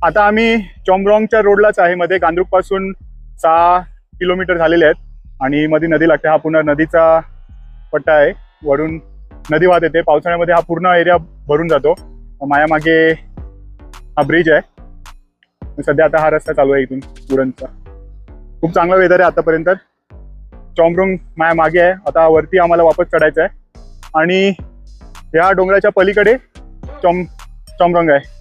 आता आम्ही चॉम्ब्रॉंगच्या रोडलाच आहे. मध्ये गांद्रुक पासून 6 किलोमीटर झालेले आहेत आणि मध्ये नदी लागते. हा पूर्ण नदीचा पट्टा आहे. वरून नदी वाहत येते. पावसाळ्यामध्ये हा पूर्ण एरिया भरून जातो. माया मागे हा ब्रिज आहे. सध्या आता हा रस्ता चालू आहे इथून उरणचा. खूप चांगला वेदर आहे आतापर्यंत. चॉम्ब्रॉंग माया मागे आहे. आता वरती आम्हाला वापस चढायचं आहे आणि या डोंगराच्या पलीकडे चॉम्ब्रॉंग आहे.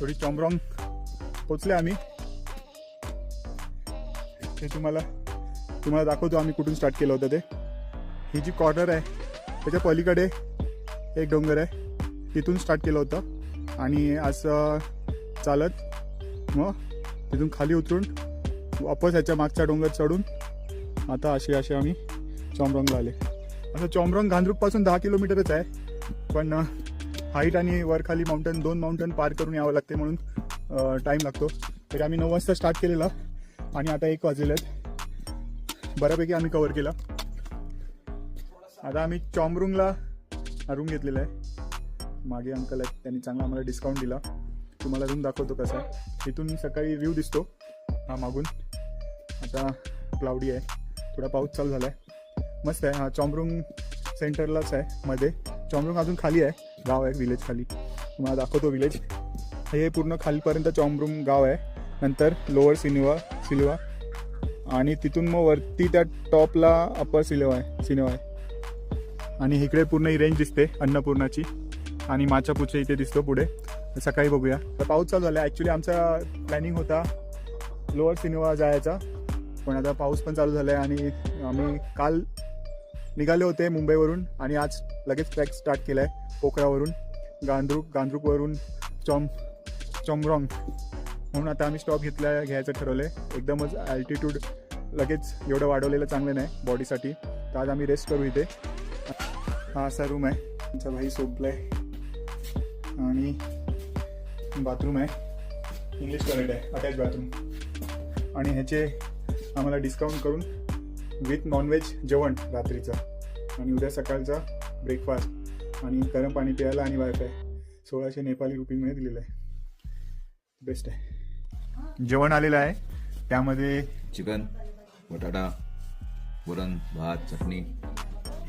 थोडी चॉम्ब्रॉंग पोचले आम्ही. हे तुम्हाला दाखवतो आम्ही कुठून स्टार्ट केलं होतं ते. ही जी कॉर्नर आहे त्याच्या पलीकडे एक डोंगर आहे, तिथून स्टार्ट केलं होतं आणि असं चालत मग तिथून खाली उतरून वापस ह्याच्या मागच्या डोंगर चढून आता असे आम्ही चॉम्ब्रॉंगला आले. असं चॉम्ब्रॉंग गांद्रुकपासून 10 किलोमीटरच आहे, पण हाईट आणि वर खाली माउंटन, 2 माउंटन पार करून यावं लागते म्हणून टाईम लागतो. तरी आम्ही 9 वाजता स्टार्ट केलेला आणि आता 1 वाजलेले आहेत. बऱ्यापैकी आम्ही कव्हर केला. आता आम्ही चॉम्ब्रॉंगला रूम घेतलेला आहे. मागे अंकल आहेत, त्यांनी चांगला आम्हाला डिस्काउंट दिला. तुम्हाला रूम दाखवतो कसा आहे. इथून सकाळी व्ह्यू दिसतो हा मागून. आता क्लाउडी आहे, थोडा पाऊस चालू झाला आहे. मस्त आहे. हा चॉम्ब्रॉंग सेंटरलाच आहे मध्ये. चॉम्ब्रॉंग अजून खाली आहे, गाव आहे विलेज खाली. तुम्हाला दाखवतो विलेज. हे पूर्ण खालीपर्यंत चॉम्ब्रॉंग गाव आहे. नंतर लोअर सिल्वा आणि तिथून मग वरती त्या टॉपला अप्पर सिल्वा आहे. आणि इकडे पूर्ण ही रेंज दिसते अन्नपूर्णाची आणि माचापूरच्या इथे दिसतो पुढे. सकाळी बघूया. तर पाऊस चालू झाला. ॲक्च्युली आमचा प्लॅनिंग होता लोअर सिल्वा जायचा, पण आता पाऊस पण चालू झाला आहे आणि आम्ही काल निघाले होते मुंबईवरून आणि आज लगेच ट्रॅक स्टार्ट केला आहे पोखरावरून गांद्रुकवरून चॉम्ब्रॉंग. म्हणून आता आम्ही स्टॉप घ्यायचं ठरवलं आहे. एकदमच ॲल्टिट्यूड लगेच एवढं वाढवलेलं चांगलं नाही बॉडीसाठी, तर आज आम्ही रेस्ट करू इथे. हा असा रूम आहे. आमचा भाई झोपला आहे आणि बाथरूम आहे, इंग्लिश टॉयलेट आहे, अटॅच बाथरूम. आणि ह्याचे आम्हाला डिस्काउंट करून विथ नॉनव्हेज जेवण रात्रीचं आणि उद्या सकाळचा ब्रेकफास्ट आणि गरम पाणी प्यायला आणि वायफाय 1600 नेपाली रुपीमध्ये दिलेलं आहे. बेस्ट आहे. जेवण आलेलं आहे, त्यामध्ये चिकन, बटाटा, वरण, भात, चटणी,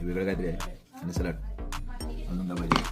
वेगळं काहीतरी आहे आणि सलाड, अजून भाजी.